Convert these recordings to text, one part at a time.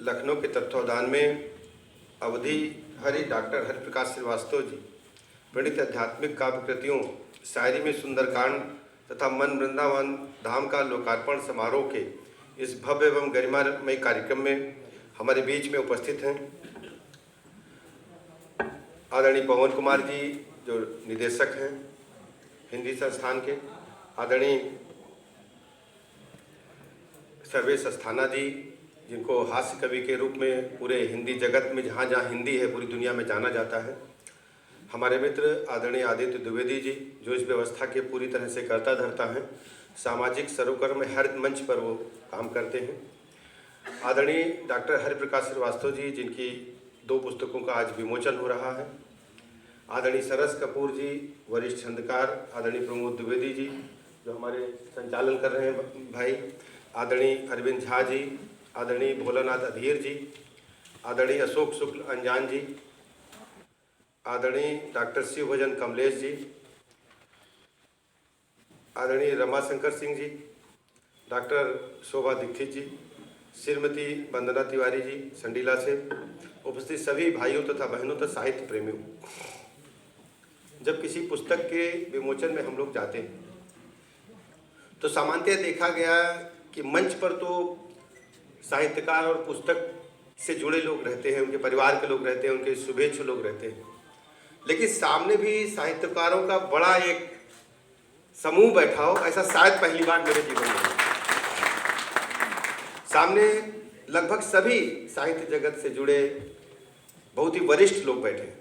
लखनऊ के तत्वावधान में अवधि हरि डॉक्टर हरिप्रकाश श्रीवास्तव जी प्रणीत आध्यात्मिक काव्य कृतियों शायरी में सुंदरकांड तथा मन वृंदावन धाम का लोकार्पण समारोह के इस भव्य एवं गरिमामय कार्यक्रम में हमारे बीच में उपस्थित हैं आदरणीय पवन कुमार जी जो निदेशक हैं हिंदी संस्थान के, आदरणीय सर्वेश अस्थाना जी जिनको हास्य कवि के रूप में पूरे हिंदी जगत में जहाँ जहाँ हिंदी है पूरी दुनिया में जाना जाता है, हमारे मित्र आदरणीय आदित्य द्विवेदी जी जो इस व्यवस्था के पूरी तरह से कर्ता धर्ता हैं, सामाजिक सरोकार में हर मंच पर वो काम करते हैं, आदरणीय डॉक्टर हरिप्रकाश श्रीवास्तव जी जिनकी 2 पुस्तकों का आज विमोचन हो रहा है, आदरणीय सरस कपूर जी वरिष्ठ छंदकार, आदरणीय प्रमोद द्विवेदी जी जो हमारे संचालन कर रहे हैं भाई, आदरणीय अरविंद झा जी, आदरणीय भोलानाथ अधीर जी, आदरणीय अशोक शुक्ल अंजान जी, आदरणीय डॉक्टर शिवभजन कमलेश जी, आदरणीय रमाशंकर सिंह जी, डॉक्टर शोभा दीक्षित जी, श्रीमती वंदना तिवारी जी संडीला से, उपस्थित सभी भाइयों तथा बहनों तथा साहित्य प्रेमियों। जब किसी पुस्तक के विमोचन में हम लोग जाते हैं तो सामान्यतः देखा गया कि मंच पर तो साहित्यकार और पुस्तक से जुड़े लोग रहते हैं, उनके परिवार के लोग रहते हैं, उनके शुभेच्छु लोग रहते हैं, लेकिन सामने भी साहित्यकारों का बड़ा एक समूह बैठा हो ऐसा शायद पहली बार मेरे जीवन में। सामने लगभग सभी साहित्य जगत से जुड़े बहुत ही वरिष्ठ लोग बैठे हैं।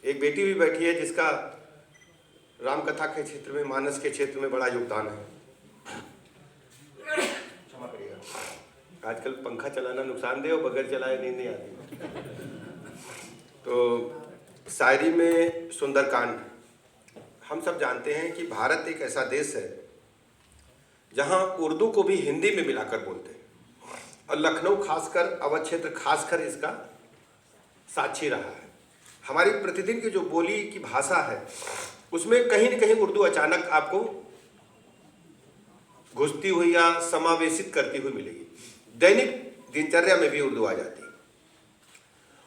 एक बेटी भी बैठी है जिसका रामकथा के क्षेत्र में, मानस के क्षेत्र में बड़ा योगदान है। क्षमा करिएगा, आजकल पंखा चलाना नुकसानदेह और बगैर चलाए नींद नहीं आती। तो शायरी में सुंदरकांड, हम सब जानते हैं कि भारत एक ऐसा देश है जहां उर्दू को भी हिंदी में मिलाकर बोलते हैं और लखनऊ खासकर अवध क्षेत्र खासकर इसका साक्षी रहा है। हमारी प्रतिदिन की जो बोली की भाषा है उसमें कहीं न कहीं उर्दू अचानक आपको घुसती हुई या समावेशित करती हुई मिलेगी। दैनिक दिनचर्या में भी उर्दू आ जाती है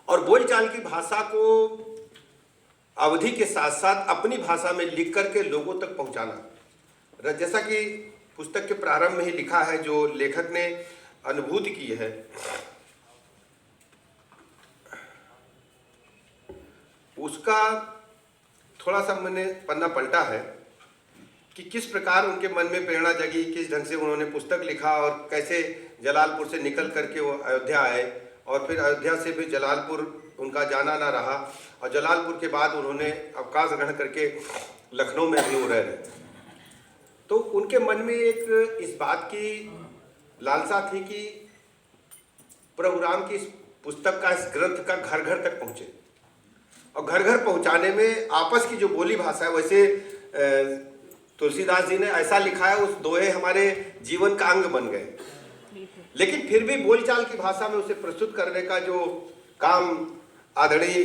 और बोलचाल की भाषा को अवधि के साथ साथ अपनी भाषा में लिख करके लोगों तक पहुंचाना, जैसा कि पुस्तक के प्रारंभ में ही लिखा है, जो लेखक ने अनुभूति की है, उसका थोड़ा सा मैंने पन्ना पलटा है कि किस प्रकार उनके मन में प्रेरणा जगी, किस ढंग से उन्होंने पुस्तक लिखा और कैसे जलालपुर से निकल करके वो अयोध्या आए और फिर अयोध्या से भी जलालपुर उनका जाना ना रहा और जलालपुर के बाद उन्होंने अवकाश ग्रहण करके लखनऊ में भी रह रहे। तो उनके मन में एक इस बात की लालसा थी कि प्रभु राम की इस पुस्तक का, इस ग्रंथ का घर घर तक पहुँचे और घर घर पहुँचाने में आपस की जो बोली भाषा है, वैसे तुलसीदास जी ने ऐसा लिखा है, उस दोहे हमारे जीवन का अंग बन गए, लेकिन फिर भी बोलचाल की भाषा में उसे प्रस्तुत करने का जो काम आदरणीय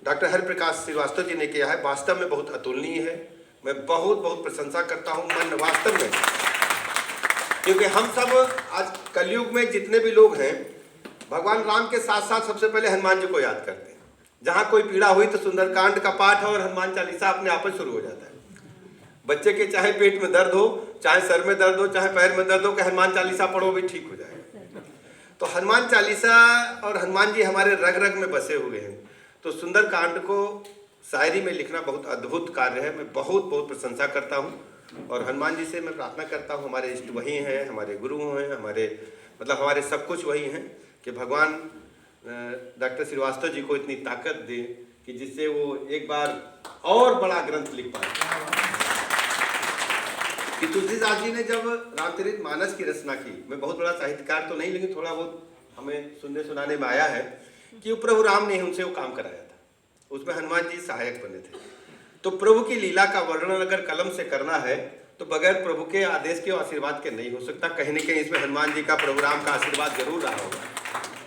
डॉक्टर हरिप्रकाश श्रीवास्तव जी ने किया है वास्तव में बहुत अतुलनीय है। मैं बहुत बहुत प्रशंसा करता हूँ मन वास्तव में, क्योंकि हम सब आज कलयुग में जितने भी लोग हैं भगवान राम के साथ साथ सबसे पहले हनुमान जी को याद करते हैं। जहाँ कोई पीड़ा हुई तो सुंदरकांड का पाठ और हनुमान चालीसा अपने आप शुरू हो जाता है। बच्चे के चाहे पेट में दर्द हो, चाहे सर में दर्द हो, चाहे पैर में दर्द हो, कि हनुमान चालीसा पढ़ो भी ठीक हो जाएगा। तो हनुमान चालीसा और हनुमान जी हमारे रग रग में बसे हुए हैं। तो सुंदरकांड को शायरी में लिखना बहुत अद्भुत कार्य है। मैं बहुत बहुत प्रशंसा करता हूँ और हनुमान जी से मैं प्रार्थना करता हूँ, हमारे इष्ट वही हैं, हमारे गुरु हैं, हमारे सब कुछ वही हैं, कि भगवान डॉक्टर श्रीवास्तव जी को इतनी ताकत दे कि जिससे वो एक बार और बड़ा ग्रंथ लिख पाए। कि तुलसीदास जी ने जब रामचरित मानस की रचना की, मैं बहुत बड़ा साहित्यकार तो नहीं, लेकिन थोड़ा बहुत हमें सुनने सुनाने में आया है कि वो प्रभु राम ने उनसे वो काम कराया था, उसमें हनुमान जी सहायक बने थे। तो प्रभु की लीला का वर्णन अगर कलम से करना है तो बगैर प्रभु के आदेश के और आशीर्वाद के नहीं हो सकता। कहीं न कहीं इसमें हनुमान जी का, प्रभु राम का आशीर्वाद जरूर रहा होगा।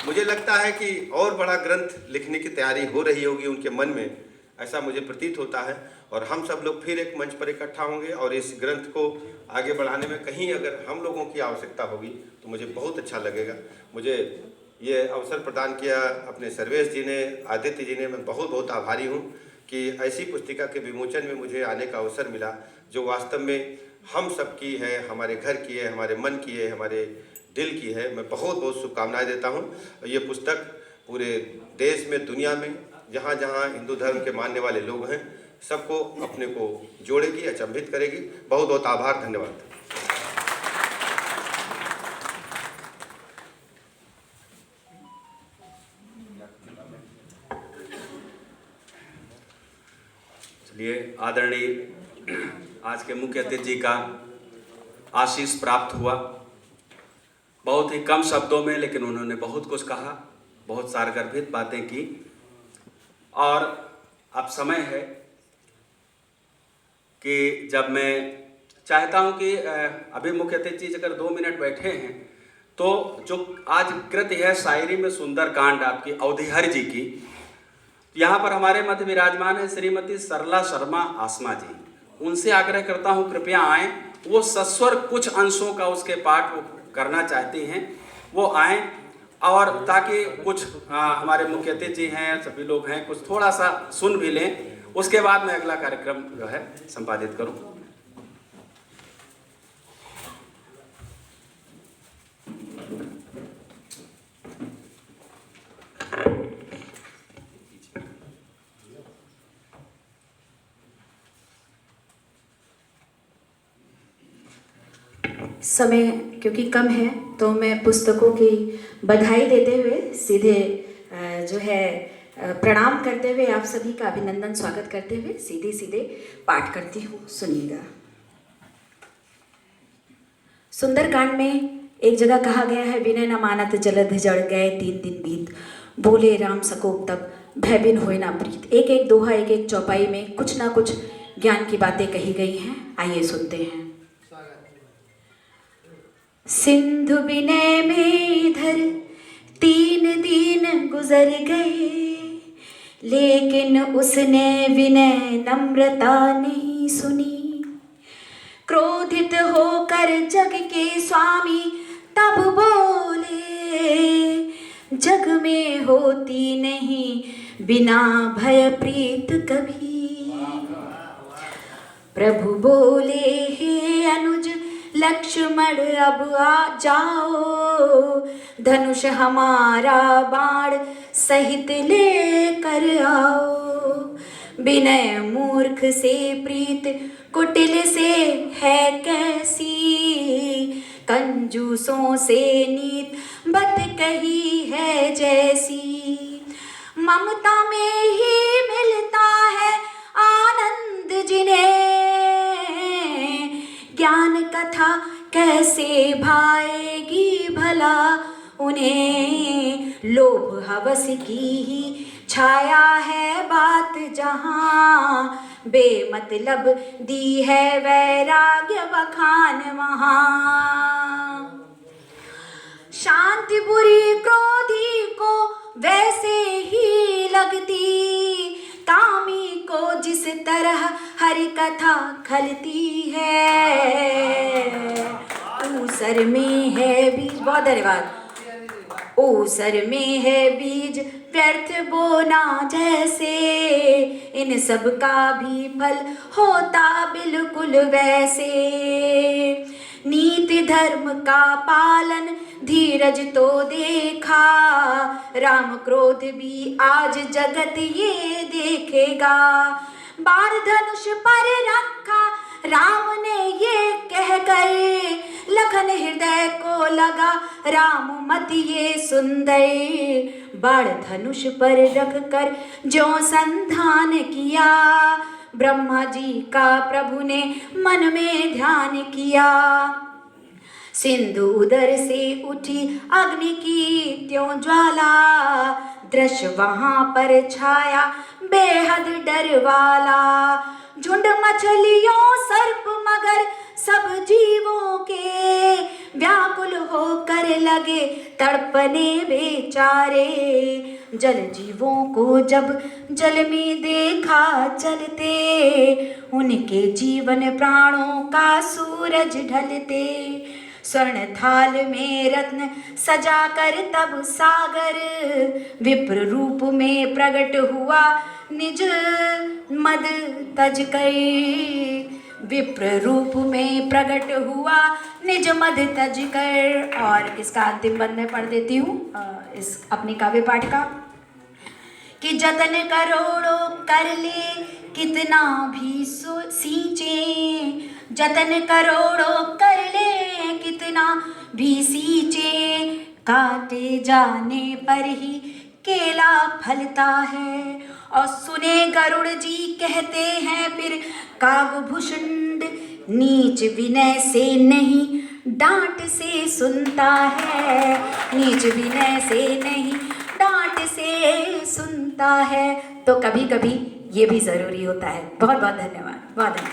मुझे लगता है कि और बड़ा ग्रंथ लिखने की तैयारी हो रही होगी उनके मन में, ऐसा मुझे प्रतीत होता है। और हम सब लोग फिर एक मंच पर इकट्ठा होंगे और इस ग्रंथ को आगे बढ़ाने में कहीं अगर हम लोगों की आवश्यकता होगी तो मुझे बहुत अच्छा लगेगा। मुझे ये अवसर प्रदान किया अपने सर्वेश जी ने, आदित्य जी ने। मैं बहुत बहुत आभारी हूँ कि ऐसी पुस्तिका के विमोचन में मुझे आने का अवसर मिला जो वास्तव में हम सब की है, हमारे घर की है, हमारे मन की है, हमारे दिल की है। मैं बहुत बहुत शुभकामनाएं देता हूँ। ये पुस्तक पूरे देश में, दुनिया में, जहाँ जहाँ हिंदू धर्म के मानने वाले लोग हैं, सबको अपने को जोड़ेगी, अचंभित करेगी। बहुत बहुत आभार, धन्यवाद। चलिए, आदरणीय आज के मुख्य अतिथि जी का आशीष प्राप्त हुआ। बहुत ही कम शब्दों में, लेकिन उन्होंने बहुत कुछ कहा, बहुत सारगर्भित बातें की। और अब समय है कि जब मैं चाहता हूं कि अभी मुख्य अतिथि जी अगर 2 मिनट बैठे हैं तो जो आज कृति है शायरी में सुंदरकांड आपकी अवधिहर जी की, यहाँ पर हमारे मध्य विराजमान है श्रीमती सरला शर्मा आसमा जी। उनसे आग्रह करता हूँ कृपया आएँ। वो सस्वर कुछ अंशों का उसके पाठ वो करना चाहती हैं, वो आएँ और ताकि कुछ हमारे मुख्य अतिथि हैं, सभी लोग हैं, कुछ थोड़ा सा सुन भी लें। उसके बाद मैं अगला कार्यक्रम जो है संपादित करूँ। समय क्योंकि कम है तो मैं पुस्तकों की बधाई देते हुए सीधे जो है प्रणाम करते हुए आप सभी का अभिनंदन स्वागत करते हुए सीधे पाठ करती हूँ। सुनिएगा। सुंदरकांड में एक जगह कहा गया है, विनय न मानत जलध जड़ गए 3 दिन बीत, बोले राम सकोप तब भय बिन होए ना प्रीत। एक एक दोहा, एक एक चौपाई में कुछ ना कुछ ज्ञान की बातें कही गई हैं। आइए सुनते हैं। सिंधु विनय में इधर 3 दिन गुजर गए, लेकिन उसने विनय नम्रता नहीं सुनी। क्रोधित होकर जग के स्वामी तब बोले, जग में होती नहीं बिना भय प्रीत कभी। प्रभु बोले, हे अनुज लक्ष्मण अब आ जाओ, धनुष हमारा बाण सहित लेकर आओ। विनय मूर्ख से प्रीत कुटिल से है कैसी, कंजूसों से नीत बत कही है जैसी। ममता में ही मिलता है आनंद जिन्हें, ज्ञान कथा कैसे भाएगी भला उन्हें। लोभ हवस की ही छाया है बात जहाँ, बेमतलब दी है वैराग्य बखान वहाँ। शांति बुरी क्रोधी को वैसे ही लगती, कामी को जिस तरह हरि कथा खलती है। ऊसर में है बीज, बहुत धन्यवाद। ऊसर में है बीज व्यर्थ बोना जैसे, इन सब का भी फल होता बिल्कुल वैसे। नीति धर्म का पालन धीरज तो देखा, राम क्रोध भी आज जगत ये देखेगा। बाण धनुष पर रखा राम ने ये कहकर, लखन हृदय को लगा राम मत ये सुंदर। बाण धनुष पर रख कर जो संधान किया, ब्रह्मा जी का प्रभु ने मन में ध्यान किया। सिंधु उदर से उठी अग्नि की त्यों ज्वाला, दृश्य वहां पर छाया बेहद डर वाला। झुंड मछलियों सर्प मगर सब जीवों के, व्याकुल होकर लगे तड़पने बेचारे। जल जीवों को जब जल में देखा चलते, उनके जीवन प्राणों का सूरज ढलते। स्वर्ण थाल में रत्न सजा कर तब सागर विप्र रूप में प्रकट हुआ निज मद तज कर, विप्र रूप में प्रकट हुआ निज मद तज कर। और इसका अंतिम बंद मैं पढ़ देती हूँ इस अपनी काव्य पाठ का, कि जतन करोड़ों कर ले कितना भी सींचे, जतन करोड़ों कर ले कितना भी सींचे, काटे जाने पर ही केला फलता है। और सुने गरुड़ जी कहते हैं फिर कागभूषुंड, नीच विनय से नहीं डांट से सुनता है, नीच विनय से नहीं डांट से सुनता है। तो कभी कभी ये भी जरूरी होता है। बहुत बहुत धन्यवाद। वादन।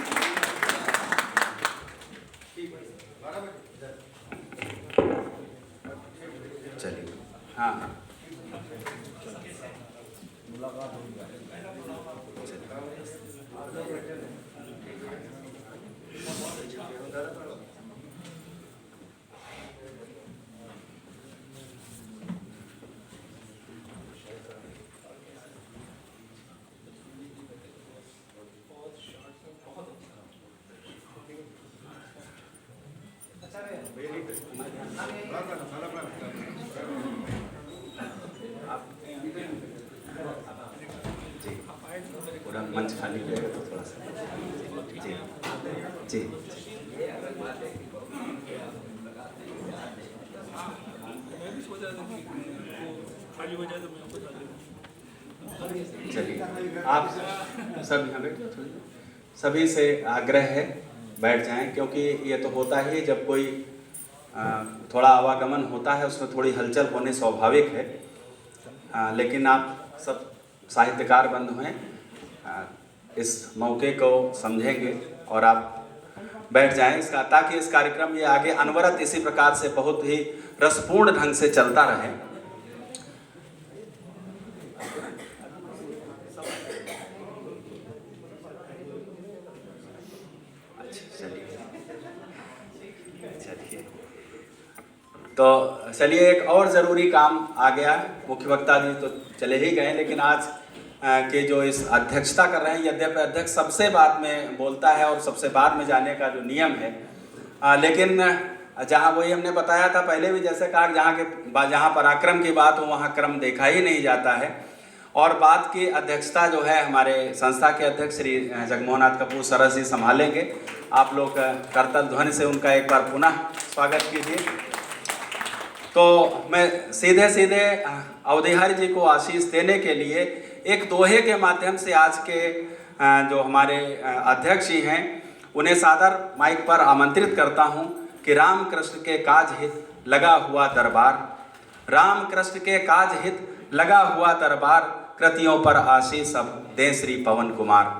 चलिए, हाँ पूरा मंच खाली रहेगा तो थोड़ा सा जी जी चलिए, आप सब यहाँ बैठिए, सभी से आग्रह है बैठ जाएं, क्योंकि ये तो होता ही है जब कोई थोड़ा आवागमन होता है उसमें थोड़ी हलचल होने स्वाभाविक है। लेकिन आप सब साहित्यकार बंधु हैं, इस मौके को समझेंगे और आप बैठ जाएं इसका, ताकि इस कार्यक्रम ये आगे अनवरत इसी प्रकार से बहुत ही रसपूर्ण ढंग से चलता रहे। तो चलिए, एक और ज़रूरी काम आ गया। मुख्य वक्ता जी तो चले ही गए, लेकिन आज के जो इस अध्यक्षता कर रहे हैं, यद्यपि अध्यक्ष सबसे बाद में बोलता है और सबसे बाद में जाने का जो नियम है, लेकिन जहाँ वही हमने बताया था पहले भी, जैसे कहा, जहाँ पराक्रम की बात हो वहाँ क्रम देखा ही नहीं जाता है। और बात की अध्यक्षता जो है हमारे संस्था के अध्यक्ष श्री जगमोहन कपूर सरस जी संभालेंगे। आप लोग करतल ध्वनि से उनका एक बार पुनः स्वागत कीजिए। तो मैं सीधे अवधिहरि जी को आशीष देने के लिए एक दोहे के माध्यम से आज के जो हमारे अध्यक्ष जी हैं उन्हें सादर माइक पर आमंत्रित करता हूं कि राम कृष्ण के काज हित लगा हुआ दरबार, राम कृष्ण के काज हित लगा हुआ दरबार, कृतियों पर आशीष अब दें श्री पवन कुमार।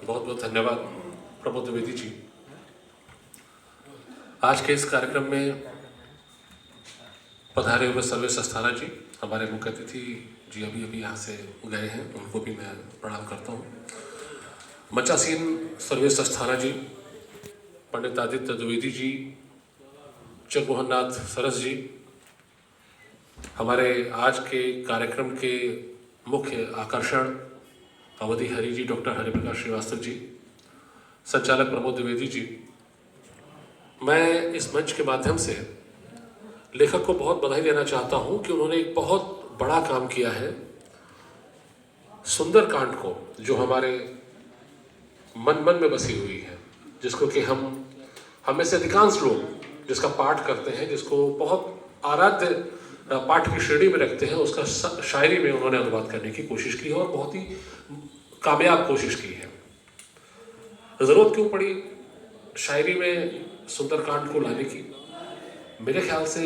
बहुत बहुत धन्यवाद प्रमोद द्विवेदी जी। आज के इस कार्यक्रम में पधारे हुए सर्वेश अस्थाना जी, हमारे मुख्य अतिथि जी अभी यहाँ से गए हैं, उनको भी मैं प्रणाम करता हूँ। मंचासीन सर्वेश अस्थाना जी, पंडित आदित्य द्विवेदी जी, जगमोहन सरस जी, हमारे आज के कार्यक्रम के मुख्य आकर्षण अवधिहरि जी, डॉक्टर हरिप्रकाश श्रीवास्तव जी, संचालक प्रमोद द्विवेदी जी। मैं इस मंच के माध्यम से लेखक को बहुत बधाई देना चाहता हूं कि उन्होंने एक बहुत बड़ा काम किया है। सुंदरकांड को, जो हमारे मन में बसी हुई है, जिसको कि हम में से अधिकांश लोग जिसका पाठ करते हैं, जिसको बहुत आराध्य पाठ की श्रेणी में रखते हैं, उसका शायरी में उन्होंने अनुवाद करने की कोशिश की है और बहुत ही कामयाब कोशिश की है। ज़रूरत क्यों पड़ी शायरी में सुंदरकांड को लाने की? मेरे ख्याल से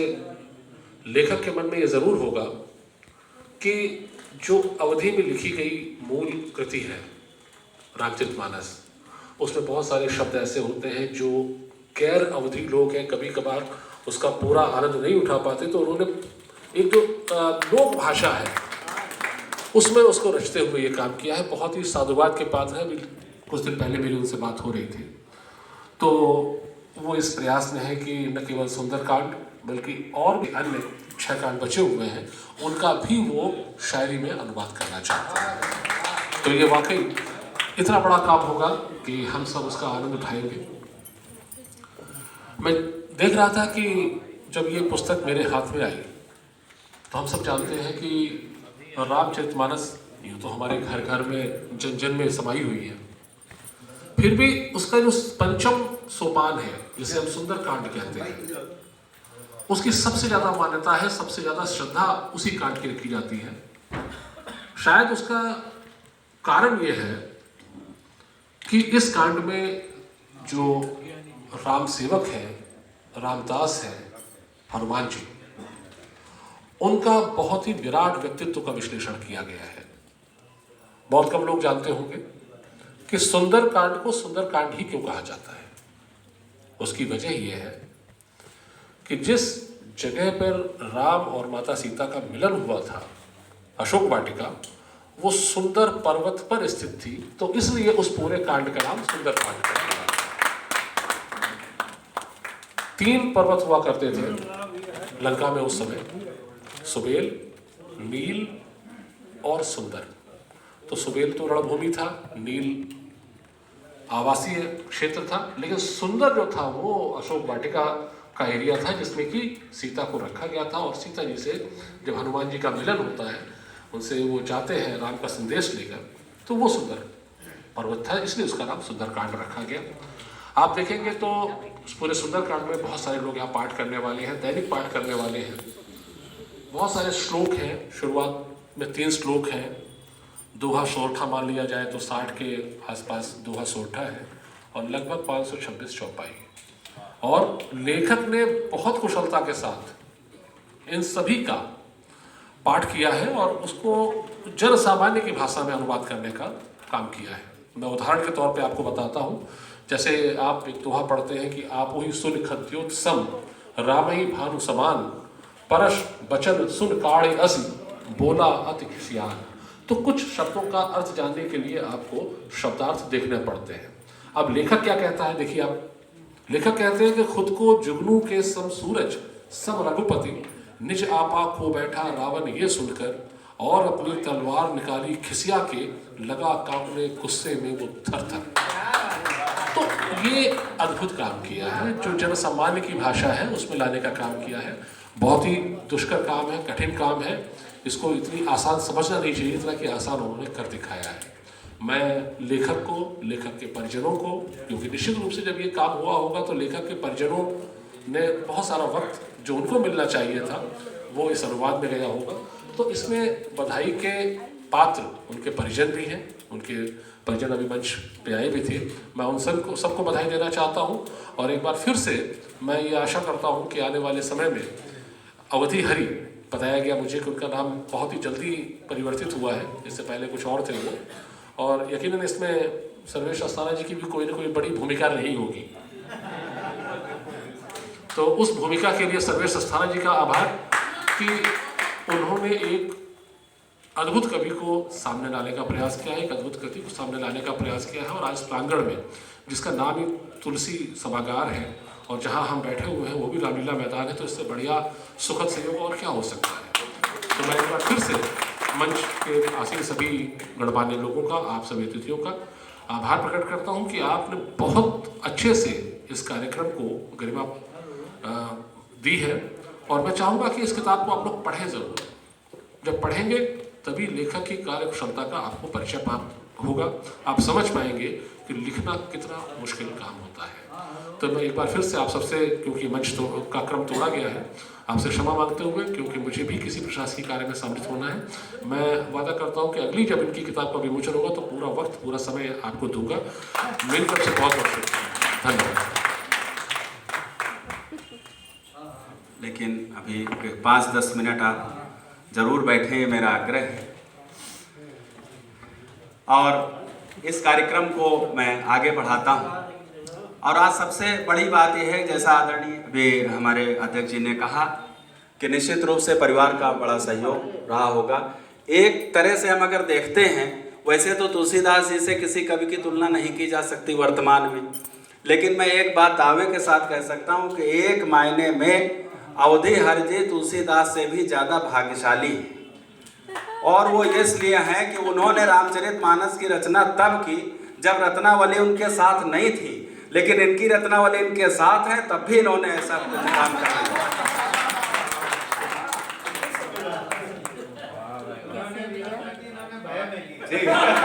लेखक के मन में ये ज़रूर होगा कि जो अवधि में लिखी गई मूल कृति है रामचरितमानस, उसमें बहुत सारे शब्द ऐसे होते हैं जो गैर अवधि लोग हैं, कभी कभार उसका पूरा आनंद नहीं उठा पाते। तो उन्होंने एक जो लोक भाषा है उसमें उसको रचते हुए ये काम किया है। बहुत ही साधुवाद के पात्र है। कुछ दिन पहले मेरी उनसे बात हो रही थी, तो वो इस प्रयास में है कि न केवल सुंदरकांड बल्कि और भी अन्य 6 कांड बचे हुए हैं, उनका भी वो शायरी में अनुवाद करना चाहते हैं। तो ये वाकई इतना बड़ा काम होगा कि हम सब उसका आनंद उठाएंगे। मैं देख रहा था कि जब ये पुस्तक मेरे हाथ में आई तो हम सब जानते हैं कि रामचरितमानस यूँ तो हमारे घर घर में जन जन में समाई हुई है, फिर भी उसका जो पंचम सोपान है जिसे हम सुंदरकांड कहते हैं, उसकी सबसे ज़्यादा मान्यता है, सबसे ज़्यादा श्रद्धा उसी कांड की रखी जाती है। शायद उसका कारण ये है कि इस कांड में जो राम सेवक है, रामदास है, हनुमान जी, उनका बहुत ही विराट व्यक्तित्व का विश्लेषण किया गया है। बहुत कम लोग जानते होंगे कि सुंदरकांड को सुंदरकांड ही क्यों कहा जाता है। उसकी वजह यह है कि जिस जगह पर राम और माता सीता का मिलन हुआ था, अशोक वाटिका, वो सुंदर पर्वत पर स्थित थी, तो इसलिए उस पूरे कांड का नाम सुंदरकांड है। 3 पर्वत हुआ करते थे लंका में उस समय, सुबेल, नील और सुंदर। तो सुबेल तो रणभूमि था, नील आवासीय क्षेत्र था, लेकिन सुंदर जो था वो अशोक वाटिका का एरिया था जिसमें कि सीता को रखा गया था। और सीता जी से जब हनुमान जी का मिलन होता है, उनसे वो जाते हैं राम का संदेश लेकर, तो वो सुंदर पर्वत था, इसलिए उसका नाम सुंदरकांड रखा गया। आप देखेंगे तो उस पूरे सुंदरकांड में बहुत सारे लोग यहाँ पाठ करने वाले हैं, दैनिक पाठ करने वाले हैं। बहुत सारे श्लोक हैं, शुरुआत में 3 श्लोक हैं। दोहा सोरठा मान लिया जाए तो 60 के आसपास दोहा सोरठा है और लगभग 526 चौपाई। और लेखक ने बहुत कुशलता के साथ इन सभी का पाठ किया है और उसको जन सामान्य की भाषा में अनुवाद करने का काम किया है। मैं उदाहरण के तौर पे आपको बताता हूँ। जैसे आप एक दोहा पढ़ते हैं कि आप वही सुन खद्योत सम रामई भानु समान परश बचन सुन काढ़े असी बोला अति खिसियान। तो कुछ शब्दों का अर्थ जानने के लिए आपको शब्दार्थ देखने पड़ते हैं। अब लेखक क्या कहता है, देखिए आप, लेखक कहते हैं कि खुद को जुगनू के सम सूरज सम रघुपति निज आपा खो बैठा रावण ये सुनकर और अपनी तलवार निकाली खिसिया के लगा कांपने गुस्से में वो थर थर। तो ये अद्भुत काम किया है, जो जन सामान्य की भाषा है उसमें लाने का काम किया है। बहुत ही दुष्कर काम है, कठिन काम है, इसको इतनी आसान समझना नहीं चाहिए, इतना कि आसान उन्होंने कर दिखाया है। मैं लेखक को, लेखक के परिजनों को, क्योंकि निश्चित रूप से जब ये काम हुआ होगा तो लेखक के परिजनों ने बहुत सारा वक्त जो उनको मिलना चाहिए था वो इस अनुवाद में गया होगा। तो इसमें बधाई के पात्र उनके परिजन भी हैं, उनके परिजन अभी मंच पे आए भी थे। मैं उन सबको बधाई देना चाहता हूँ और एक बार फिर से मैं ये आशा करता हूँ कि आने वाले समय में अवधि हरि, बताया गया मुझे कि उनका नाम बहुत ही जल्दी परिवर्तित हुआ है, इससे पहले कुछ और थे वो, और यकीनन इसमें सर्वेश अस्थाना जी की भी कोई ना कोई बड़ी भूमिका रही होगी। तो उस भूमिका के लिए सर्वेश अस्थाना जी का आभार कि उन्होंने एक अद्भुत कवि को सामने लाने का प्रयास किया है, एक अद्भुत कृति को सामने लाने का प्रयास किया है। और आज प्रांगण में जिसका नाम ही तुलसी सभागार है और जहां हम बैठे हुए हैं वो भी रामलीला मैदान है, तो इससे बढ़िया सुखद संयोग और क्या हो सकता है। तो मैं एक बार फिर से मंच के आसीन सभी गणमान्य लोगों का, आप सभी अतिथियों का आभार प्रकट करता हूं कि आपने बहुत अच्छे से इस कार्यक्रम को गरिमा दी है। और मैं चाहूँगा कि इस किताब को आप लोग पढ़ें ज़रूर। जब पढ़ेंगे तभी लेखक की कार्य क्षमता का आपको परिचय प्राप्त होगा, आप समझ पाएंगे कि लिखना कितना मुश्किल काम होता है। तो मैं एक बार फिर से आप सबसे, क्योंकि मंच का क्रम तोड़ा गया है, आपसे क्षमा मांगते हुए, क्योंकि मुझे भी किसी प्रशासनिक कार्य में सम्मिलित होना है, मैं वादा करता हूँ कि अगली जब इनकी किताब का विमोचन होगा तो पूरा वक्त, पूरा समय आपको दूंगा। मेरी तरफ से बहुत बहुत शुक्रिया, धन्यवाद। लेकिन अभी 5-10 मिनट आप जरूर बैठें, ये मेरा आग्रह है। और इस कार्यक्रम को मैं आगे बढ़ाता हूँ। और आज सबसे बड़ी बात यह है, जैसा आदरणीय भी हमारे अध्यक्ष जी ने कहा, कि निश्चित रूप से परिवार का बड़ा सहयोग रहा होगा, एक तरह से हम अगर देखते हैं, वैसे तो तुलसीदास जी से किसी कवि की तुलना नहीं की जा सकती वर्तमान में, लेकिन मैं एक बात दावे के साथ कह सकता हूँ कि एक मायने में अवधेहर जी तुलसीदास से भी ज़्यादा भाग्यशाली हैं। और वो इसलिए हैं कि उन्होंने रामचरितमानस की रचना तब की जब रत्नावली उनके साथ नहीं थी, लेकिन इनकी रत्नावली इनके साथ है, तब भी इन्होंने ऐसा कुछ काम कर दिया। ठीक है।